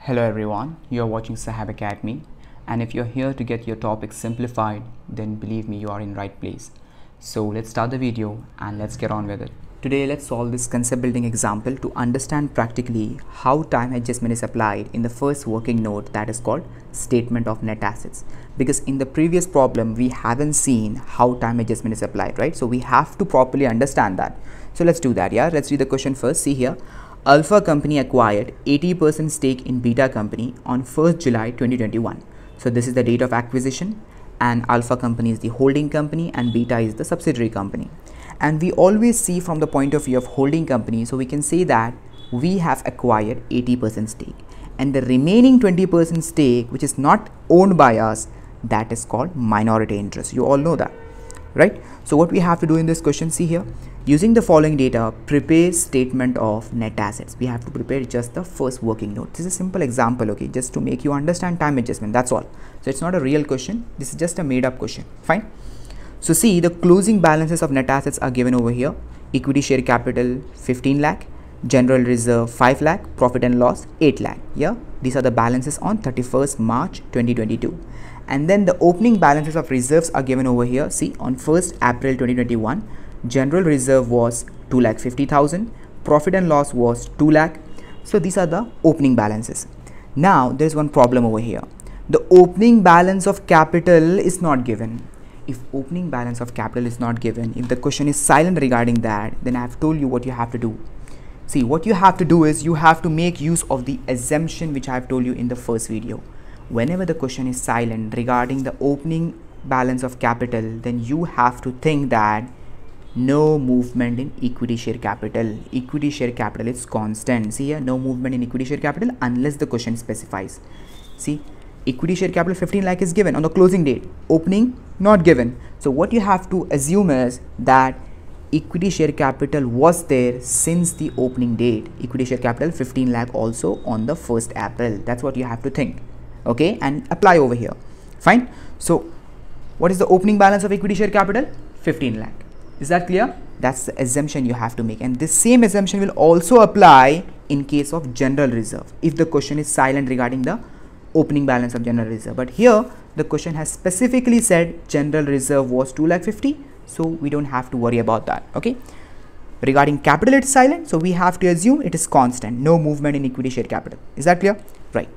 Hello everyone, you are watching Saheb Academy, and if you're here to get your topic simplified, then believe me, you are in right place. So let's start the video and let's get on with it. Today let's solve this concept building example to understand practically how time adjustment is applied in the first working note, that is called statement of net assets. Because in the previous problem we haven't seen how time adjustment is applied, right? So we have to properly understand that. So let's do that. Let's read the question first. See here. Alpha company acquired 80% stake in Beta company on 1st July 2021. So this is the date of acquisition, and Alpha company is the holding company and Beta is the subsidiary company. And we always see from the point of view of holding company, so we can say that we have acquired 80% stake, and the remaining 20% stake which is not owned by us, that is called minority interest. You all know that, right? So what we have to do in this question, see here, using the following data, prepare statement of net assets. We have to prepare just the first working note. This is a simple example, okay, just to make you understand time adjustment, that's all. So it's not a real question, this is just a made up question. Fine. So see, the closing balances of net assets are given over here. Equity share capital 15 lakh, general reserve 5 lakh, profit and loss 8 lakh. Yeah, these are the balances on 31st March 2022. And then the opening balances of reserves are given over here. See, on 1st April 2021, general reserve was 2,50,000, profit and loss was 2 lakh. So these are the opening balances. Now there is one problem over here. The opening balance of capital is not given. If opening balance of capital is not given, if the question is silent regarding that, then I have told you what you have to do. See, what you have to do is you have to make use of the assumption which I have told you in the first video. Whenever the question is silent regarding the opening balance of capital, then you have to think that no movement in equity share capital. Equity share capital is constant. See here, no movement in equity share capital unless the question specifies. See, equity share capital 15 lakh is given on the closing date, opening not given. So what you have to assume is that equity share capital was there since the opening date. Equity share capital 15 lakh also on the 1st April. That's what you have to think, okay, and apply over here. Fine. So what is the opening balance of equity share capital? 15 lakh. Is that clear? That's the assumption you have to make, and this same assumption will also apply in case of general reserve if the question is silent regarding the opening balance of general reserve. But here the question has specifically said general reserve was 2,50,000, so we don't have to worry about that. Okay, regarding capital it's silent, so we have to assume it is constant, no movement in equity share capital. Is that clear? Right.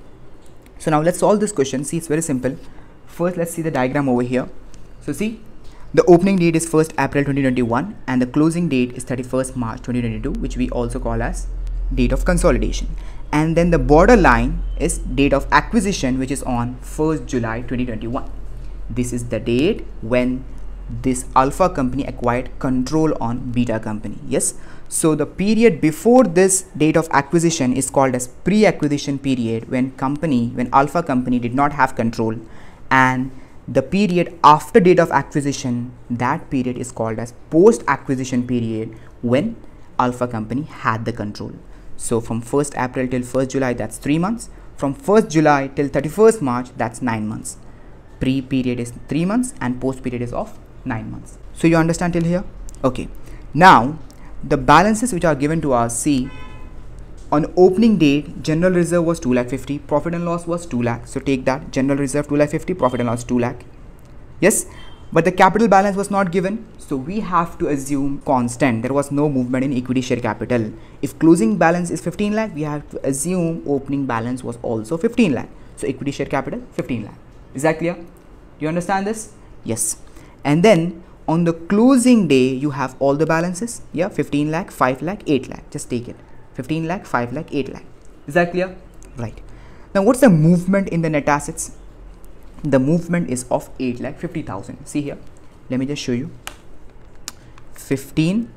So now let's solve this question. See, it's very simple. First let's see the diagram over here. So see, the opening date is 1st April 2021 and the closing date is 31st March 2022, which we also call as date of consolidation. And then the border line is date of acquisition, which is on 1st July 2021. This is the date when this Alpha company acquired control on Beta company. Yes. So the period before this date of acquisition is called as pre-acquisition period, when Alpha company did not have control, and the period after date of acquisition, that period is called as post-acquisition period, when Alpha company had the control. So from 1st April till 1st July, that's 3 months. From 1st July till 31st March, that's 9 months. Pre-period is 3 months and post-period is of 9 months. So you understand till here? Okay. Now the balances which are given to us, see, on opening date, general reserve was 2,50,000, profit and loss was 2 lakh. So take that, general reserve 2,50,000, profit and loss 2 lakh. Yes, but the capital balance was not given, so we have to assume constant. There was no movement in equity share capital. If closing balance is 15 lakh, we have to assume opening balance was also 15 lakh. So equity share capital 15 lakh. Is that clear? Do you understand this? Yes. And then on the closing day, you have all the balances. Yeah, 15 lakh, 5 lakh, 8 lakh. Just take it. 15 lakh, 5 lakh, 8 lakh. Is that clear? Right. Now what's the movement in the net assets? The movement is of 8,50,000. See here, let me just show you. 15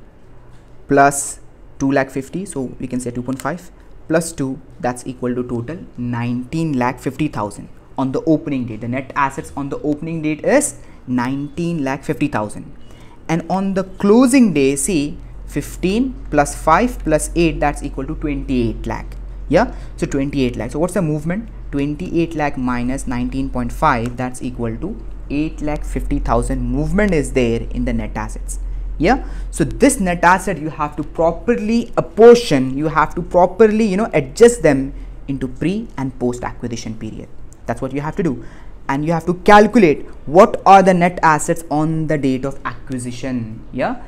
plus 2,50,000, so we can say 2.5 plus 2, that's equal to total 19,50,000 on the opening date. The net assets on the opening date is 19,50,000, and on the closing day, see, 15 plus 5 plus 8, that's equal to 28 lakh. Yeah, so 28 lakh. So what's the movement? 28 lakh minus 19.5, that's equal to 8,50,000 movement is there in the net assets. Yeah, so this net asset you have to properly apportion, you have to properly adjust them into pre and post acquisition period. That's what you have to do. And you have to calculate what are the net assets on the date of acquisition. Yeah,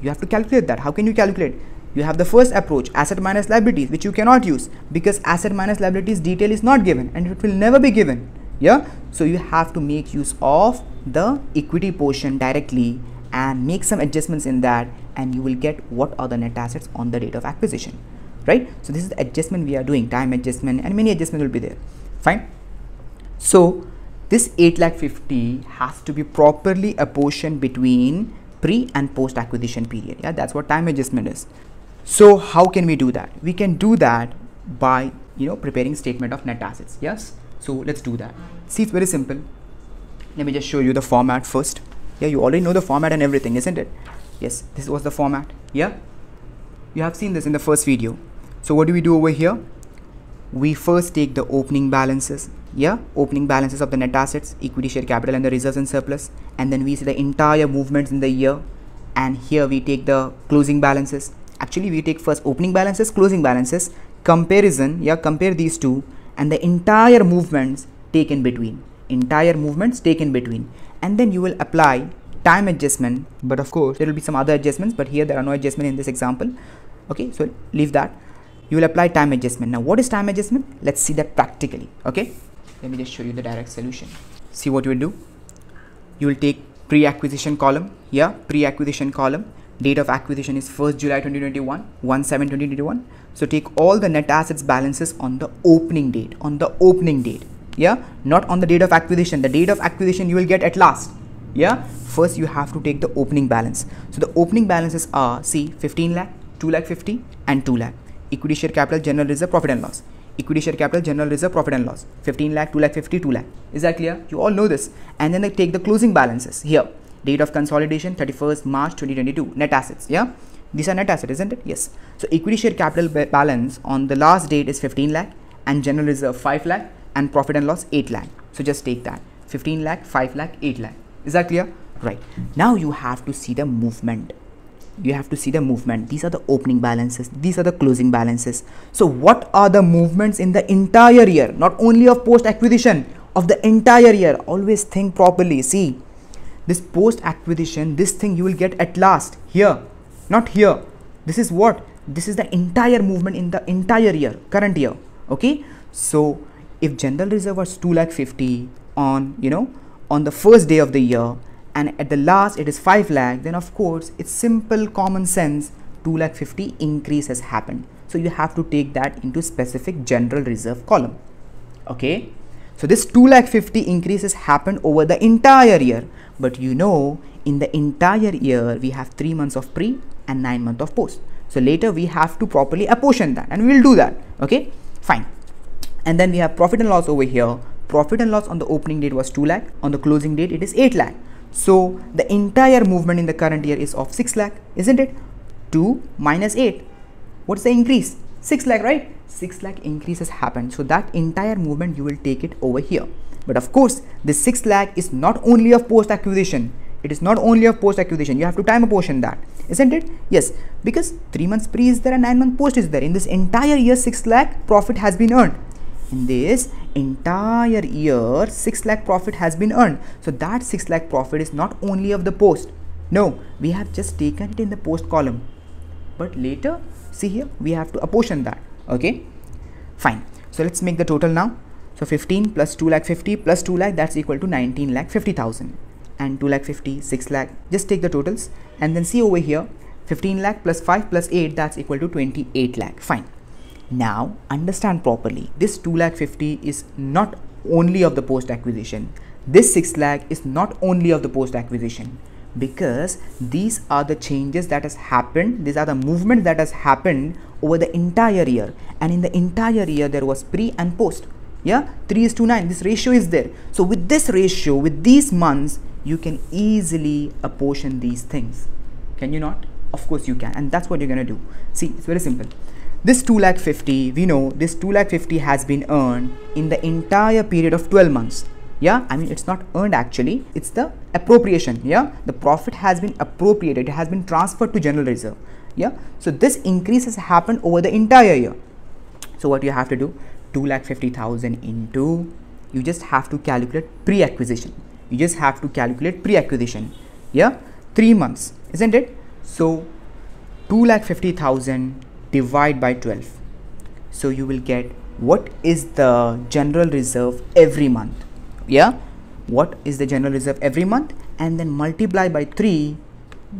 you have to calculate that. How can you calculate? You have the first approach, asset minus liabilities, which you cannot use because asset minus liabilities detail is not given and it will never be given. Yeah, so you have to make use of the equity portion directly and make some adjustments in that, and you will get what are the net assets on the date of acquisition, right? So this is the adjustment we are doing, time adjustment, and many adjustments will be there. Fine. So this 8,50,000 has to be properly apportioned between pre and post acquisition period. Yeah, that's what time adjustment is. So how can we do that? We can do that by preparing statement of net assets. Yes, so let's do that. See, it's very simple. Let me just show you the format first. Yeah, you already know the format and everything, isn't it? Yes, this was the format. Yeah, you have seen this in the first video. So what do we do over here? We first take the opening balances. Yeah, opening balances of the net assets, equity, share capital, and the reserves and surplus, and then we see the entire movements in the year, and here we take the closing balances. Actually, we take first opening balances, closing balances, comparison. Yeah, compare these two, and the entire movements take in between, and then you will apply time adjustment. But of course there will be some other adjustments, but here there are no adjustment in this example. Okay, so leave that. You will apply time adjustment. Now what is time adjustment? Let's see that practically. Okay, let me just show you the direct solution. See what you will do. You will take pre-acquisition column. Yeah, pre-acquisition column, date of acquisition is 1st July 2021, 1/7/2021. So take all the net assets balances on the opening date, yeah, not on the date of acquisition. The date of acquisition you will get at last. Yeah, first you have to take the opening balance. So the opening balances are, see, 15 lakh, 2 lakh 50 and 2 lakh. Equity, share capital, general reserve, profit and loss. Equity, share capital, general reserve, profit and loss. 15 lakh, 2 lakh 50, 2 lakh. Is that clear? You all know this. And then they take the closing balances here. Date of consolidation 31st March 2022. Net assets. Yeah, these are net assets, isn't it? Yes. So equity, share capital balance on the last date is 15 lakh and general reserve 5 lakh and profit and loss 8 lakh. So just take that 15 lakh, 5 lakh, 8 lakh. Is that clear? Right. Now you have to see the movement. These are the opening balances. These are the closing balances. So what are the movements in the entire year? Not only of post acquisition, of the entire year. Always think properly. See, this post acquisition, this thing you will get at last here, not here. This is what? This is the entire movement in the entire year, current year. Okay. So if general reserve was 2,50,000 on on the first day of the year, and at the last it is 5 lakh, then of course it's simple common sense, 2,50,000 increase has happened. So you have to take that into specific general reserve column. Okay, so this 2,50,000 increase has happened over the entire year, but in the entire year we have 3 months of pre and 9 months of post. So later we have to properly apportion that, and we will do that. Okay, fine. And then we have profit and loss over here. Profit and loss on the opening date was 2 lakh, on the closing date it is 8 lakh. So the entire movement in the current year is of 6 lakh, isn't it? 2 minus 8. What's the increase? 6 lakh, right? 6 lakh increase has happened. So that entire movement you will take it over here. But of course, this 6 lakh is not only of post acquisition. It is not only of post acquisition. You have to time apportion that, isn't it? Yes, because 3 months pre is there and 9 months post is there. In this entire year, 6 lakh profit has been earned. In this entire year, 6 lakh profit has been earned. So that 6 lakh profit is not only of the post. No, we have just taken it in the post column. But later, see here, we have to apportion that. Okay, fine. So let's make the total now. So 15 plus 2,50,000 plus 2 lakh, that's equal to 19,50,000. And 2,50,000, 6 lakh. Just take the totals and then see over here, 15 lakh plus 5 plus 8, that's equal to 28 lakh. Fine. Now understand properly, this 2,50,000 is not only of the post acquisition. This 6 lakh is not only of the post acquisition, because these are the changes that has happened. These are the movement that has happened over the entire year, and in the entire year there was pre and post. Yeah, 3:9. This ratio is there. So with this ratio, with these months, you can easily apportion these things. Can you not? Of course you can, and that's what you're gonna do. See, it's very simple. This 2,50,000, we know this 2,50,000 has been earned in the entire period of 12 months. Yeah, I mean, it's not earned actually, it's the appropriation. Yeah, the profit has been appropriated, it has been transferred to general reserve. Yeah, so this increase has happened over the entire year. So what you have to do, 2,50,000 into, you just have to calculate pre-acquisition. You just have to calculate pre-acquisition. Yeah, 3 months, isn't it? So 2,50,000 divide by 12. So you will get what is the general reserve every month. Yeah, what is the general reserve every month, and then multiply by 3,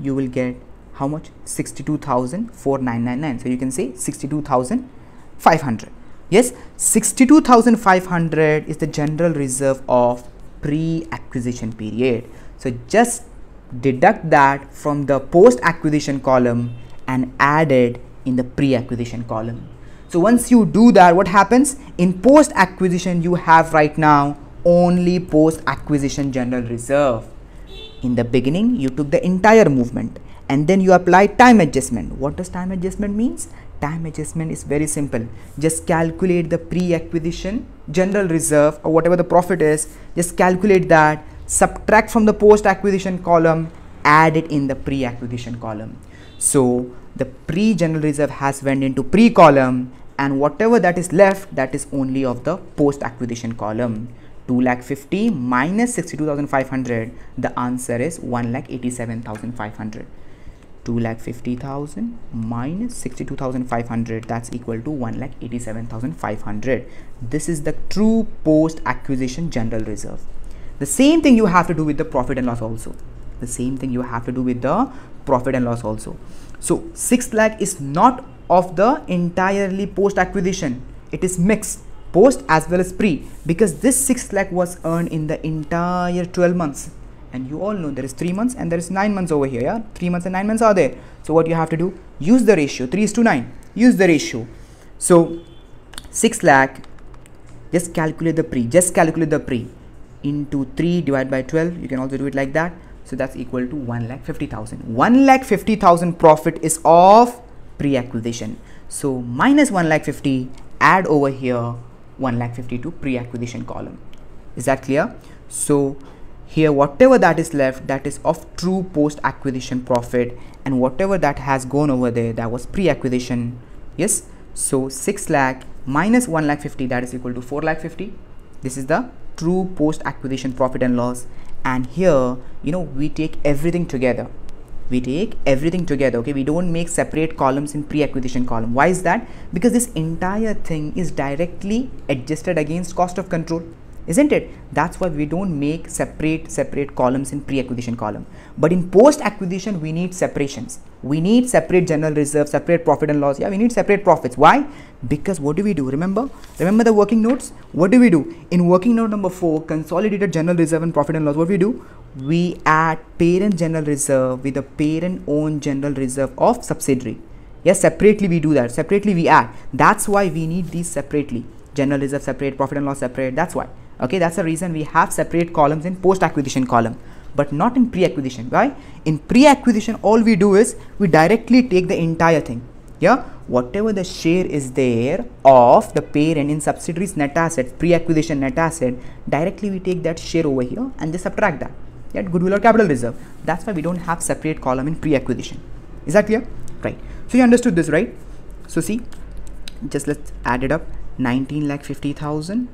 you will get how much? 62,499. So you can say 62,500. Yes, 62,500 is the general reserve of pre-acquisition period. So just deduct that from the post-acquisition column and add it in the pre-acquisition column. So once you do that, what happens? In post-acquisition, you have right now only post-acquisition general reserve. In the beginning, you took the entire movement and then you apply time adjustment. What does time adjustment means? Time adjustment is very simple. Just calculate the pre-acquisition general reserve or whatever the profit is. Just calculate that, subtract from the post-acquisition column, add it in the pre-acquisition column. So the pre-general reserve has went into pre-column, and whatever that is left, that is only of the post-acquisition column. 2,50,000 minus 62,500, the answer is 1,87,500. 2,50,000 minus 62,500, that's equal to 1,87,500. This is the true post-acquisition general reserve. The same thing you have to do with the profit and loss also. The same thing you have to do with the profit and loss also. So 6 lakh is not of the entirely post-acquisition. It is mixed, post as well as pre, because this 6 lakh was earned in the entire 12 months. And you all know there is 3 months and there is 9 months over here. Yeah, 3 months and 9 months are there. So what you have to do? Use the ratio 3:9. Use the ratio. So 6 lakh, just calculate the pre. Just calculate the pre into 3 divided by 12. You can also do it like that. So that's equal to 1,50,000. 1,50,000 profit is of pre-acquisition. So minus 1,50,000, add over here 1,50,000 to pre-acquisition column. Is that clear? So here whatever that is left, that is of true post-acquisition profit, and whatever that has gone over there, that was pre-acquisition. Yes, so 6 lakh minus 1,50,000, that is equal to 4,50,000. This is the true post-acquisition profit and loss. And here, you know, we take everything together. We take everything together. Okay, we don't make separate columns in pre-acquisition column. Why is that? Because this entire thing is directly adjusted against cost of control, isn't it? That's why we don't make separate columns in pre-acquisition column. But in post-acquisition, we need separations. We need separate general reserve, separate profit and loss. Yeah, we need separate profits. Why? Because what do we do? Remember the working notes? What do we do? In working note number 4, consolidated general reserve and profit and loss, what we do? We add parent general reserve with the parent owned general reserve of subsidiary. Yes, separately we do that. Separately we add. That's why we need these separately. General reserve separate, profit and loss separate. That's why. Okay, that's the reason we have separate columns in post-acquisition column, but not in pre-acquisition. Why? In pre-acquisition, all we do is we directly take the entire thing. Yeah, whatever the share is there of the parent in subsidiaries net asset, pre-acquisition net asset, directly we take that share over here and just subtract that. Yeah, goodwill or capital reserve. That's why we don't have separate column in pre-acquisition. Is that clear? Right. So you understood this, right? So see, just let's add it up. 19,50,000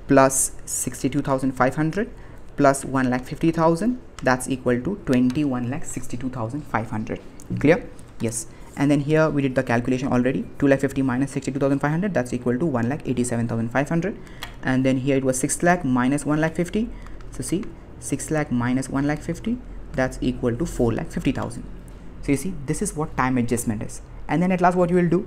plus 62,500 plus 1,50,000, that's equal to 21,62,500. Clear? Yes. And then here we did the calculation already. 2,50,000 minus 62,500, that's equal to 1,87,500. And then here it was 6 lakh minus 1,50,000. So see, 6 lakh minus 1,50,000, that's equal to 4,50,000. So you see, this is what time adjustment is. And then at last what you will do?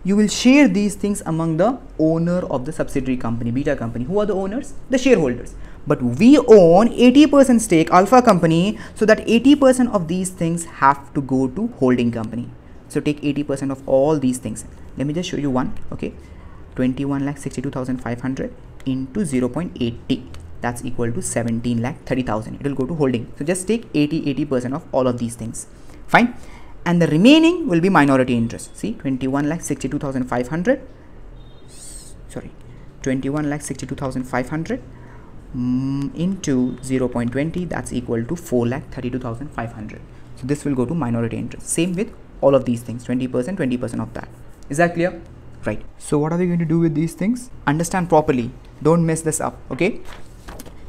You will share these things among the owner of the subsidiary company, beta company. Who are the owners? The shareholders. But we own 80% stake, alpha company, so that 80% of these things have to go to holding company. So take 80% of all these things. Let me just show you one. Okay, 21,62,500 into 0.80. That's equal to 17,30,000. It will go to holding. So just take 80% of all of these things. Fine. And the remaining will be minority interest. See, 21,62,500. Sorry, 21,62,500 into 0.20. That's equal to 4,32,500. So this will go to minority interest. Same with all of these things. 20%, 20% of that. Is that clear? right? So what are we going to do with these things? Understand properly, don't mess this up, okay?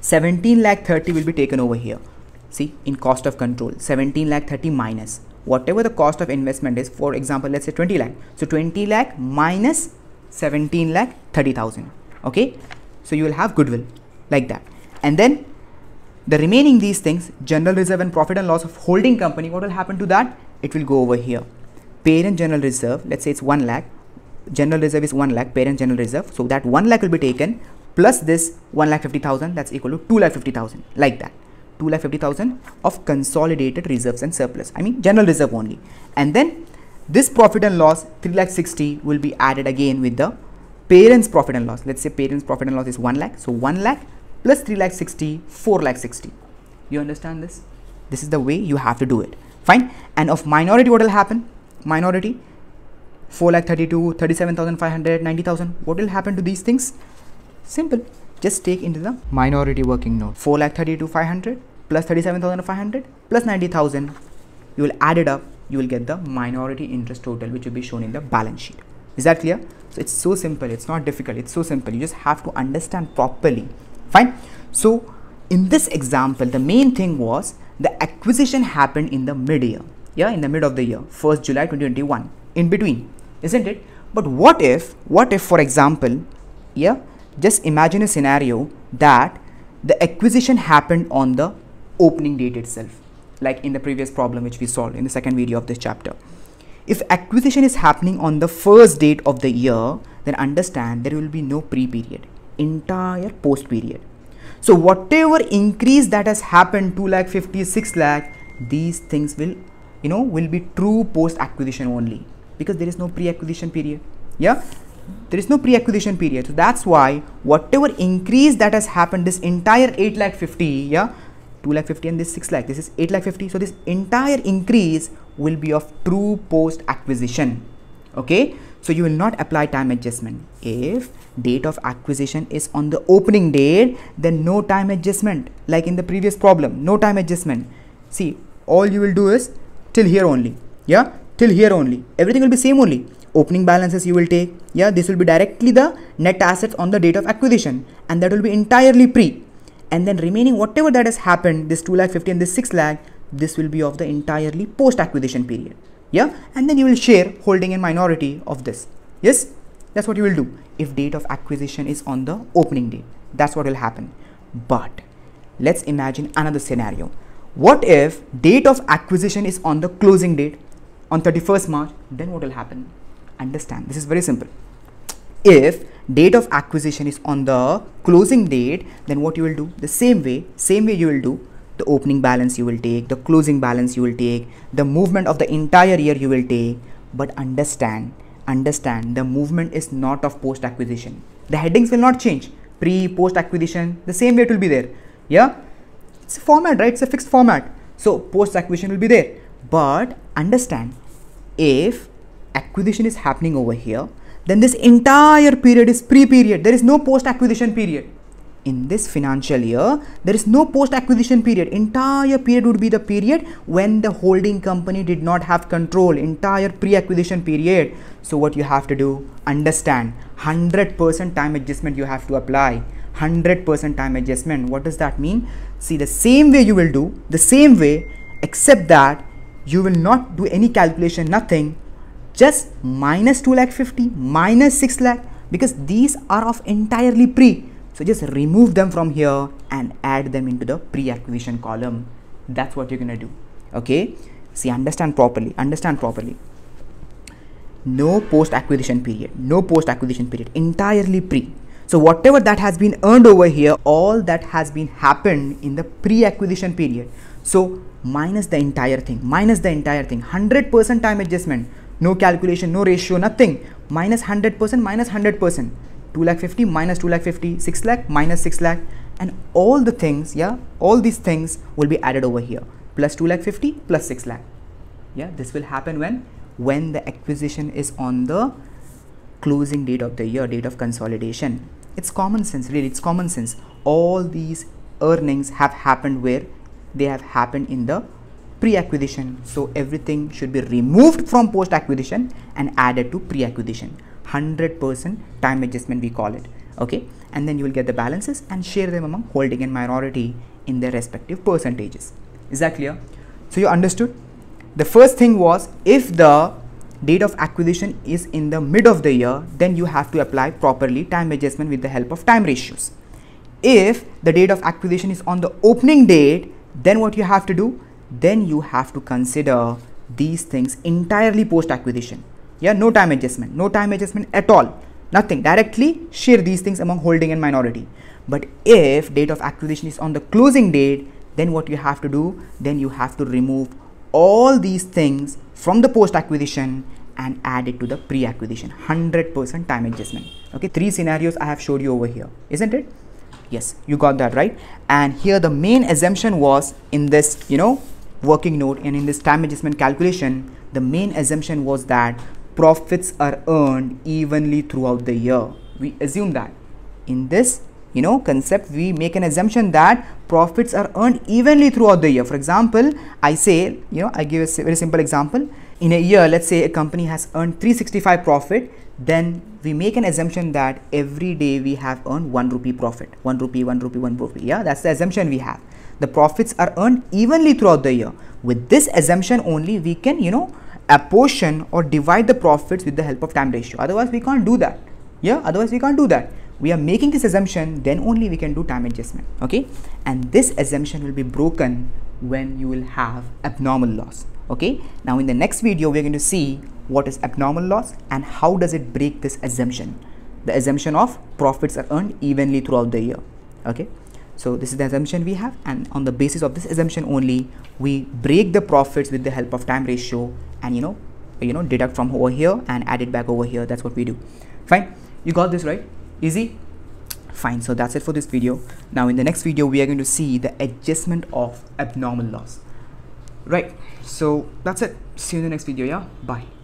17 lakh 30 will be taken over here. See, in cost of control, 17 lakh 30 minus whatever the cost of investment is. For example, let's say 20 lakh. So 20 lakh minus 17 lakh 30,000. Okay. So you will have goodwill like that. And then the remaining these things, general reserve and profit and loss of holding company, what will happen to that? It will go over here. Parent general reserve, let's say it's 1 lakh. General reserve is 1 lakh, parent general reserve. So that 1 lakh will be taken plus this 1,50,000, that's equal to 2,50,000, like that. 2,50,000 of consolidated reserves and surplus. I mean general reserve only. And then this profit and loss 3,60,000 will be added again with the parent's profit and loss. Let's say parent's profit and loss is 1 lakh. So 1 lakh plus 3,60,000, 4,60,000. You understand this? This is the way you have to do it. Fine. And of minority, what will happen? Minority 4,32,000, 37,500, 90,000. What will happen to these things? Simple. Just take into the minority working note. 4,32,500 plus 37,500 plus 90,000. You will add it up. You will get the minority interest total, which will be shown in the balance sheet. Is that clear? So it's so simple. It's not difficult. It's so simple. You just have to understand properly. Fine. So in this example, the main thing was the acquisition happened in the mid-year. Yeah, in the mid of the year, 1st July 2021. In between, isn't it? But what if for example, yeah, just imagine a scenario that the acquisition happened on the opening date itself, like in the previous problem which we solved in the second video of this chapter. If acquisition is happening on the first date of the year, then understand there will be no pre-period, entire post period. So whatever increase that has happened, 2,50,000, 6 lakh, these things will, will be true post acquisition only, because there is no pre-acquisition period. Yeah, there is no pre-acquisition period. So that's why whatever increase that has happened, this entire 8,50,000, yeah, 2,50,000 and this 6 lakh, this is 8,50,000. So this entire increase will be of true post acquisition. Okay, so you will not apply time adjustment. If date of acquisition is on the opening date, then no time adjustment, like in the previous problem, no time adjustment. See, all you will do is till here only. Yeah, till here only, everything will be same only. Opening balances you will take, yeah, this will be directly the net assets on the date of acquisition, and that will be entirely pre. And then remaining whatever that has happened, this 2,50,000 and this 6 lakh, this will be of the entirely post acquisition period. Yeah, and then you will share holding and minority of this. Yes, that's what you will do if date of acquisition is on the opening date. That's what will happen. But let's imagine another scenario. What if date of acquisition is on the closing date on 31st March? Then what will happen? Understand, this is very simple. If date of acquisition is on the closing date, then what you will do? The same way you will do. The opening balance you will take, the closing balance you will take, the movement of the entire year you will take. But understand, the movement is not of post acquisition. The headings will not change. Pre, post acquisition, the same way it will be there. Yeah, it's a format, right? It's a fixed format. So post acquisition will be there. But understand, if acquisition is happening over here, then this entire period is pre-period. There is no post-acquisition period. In this financial year, there is no post-acquisition period. Entire period would be the period when the holding company did not have control. Entire pre-acquisition period. So what you have to do? Understand, 100% time adjustment you have to apply. 100% time adjustment. What does that mean? See, the same way you will do, the same way, except that you will not do any calculation, nothing. Just minus 2,50,000 minus 6 lakh, because these are of entirely pre. So just remove them from here and add them into the pre-acquisition column. That's what you're gonna do. Okay, see, understand properly, no post-acquisition period, entirely pre. So whatever that has been earned over here, all that has been happened in the pre-acquisition period. So minus the entire thing, 100% time adjustment. No calculation, no ratio, nothing. Minus 100%, minus 100%. 2,50,000 minus 2,50,000, 6 lakh minus 6 lakh, and all the things, yeah, all these things will be added over here. Plus 2,50,000 plus 6 lakh. Yeah, this will happen when the acquisition is on the closing date of the year, date of consolidation. It's common sense, really. It's common sense. All these earnings have happened where they have happened in the pre-acquisition. So everything should be removed from post-acquisition and added to pre-acquisition. 100% time adjustment we call it. Okay, and then you will get the balances and share them among holding and minority in their respective percentages. Is that clear? So you understood? The first thing was, if the date of acquisition is in the mid of the year, then you have to apply properly time adjustment with the help of time ratios. If the date of acquisition is on the opening date, then what you have to do? Then you have to consider these things entirely post acquisition. Yeah, no time adjustment at all, nothing. Directly share these things among holding and minority. But if date of acquisition is on the closing date, then what you have to do? Then you have to remove all these things from the post acquisition and add it to the pre acquisition. 100% time adjustment. Okay, 3 scenarios I have showed you over here, isn't it? Yes, you got that right. And here the main assumption was in this, working note, and in this time adjustment calculation, the main assumption was that profits are earned evenly throughout the year. We assume that in this concept, we make an assumption that profits are earned evenly throughout the year. For example, I say, I give a very simple example. In a year, let's say a company has earned 365 profit, then we make an assumption that every day we have earned 1 rupee profit. 1 rupee, 1 rupee, 1 rupee. Yeah, that's the assumption we have. The profits are earned evenly throughout the year. With this assumption only, we can, apportion or divide the profits with the help of time ratio. Otherwise, we can't do that. Yeah, otherwise we can't do that. We are making this assumption, then only we can do time adjustment. Okay, and this assumption will be broken when you will have abnormal loss. Okay, now in the next video, we are going to see what is abnormal loss and how does it break this assumption, the assumption of profits are earned evenly throughout the year. Okay, so this is the assumption we have, and on the basis of this assumption only, we break the profits with the help of time ratio and deduct from over here and add it back over here. That's what we do. Fine, you got this right? Easy? Fine. So that's it for this video. Now in the next video, we are going to see the adjustment of abnormal loss. Right, so that's it. See you in the next video. Yeah, bye.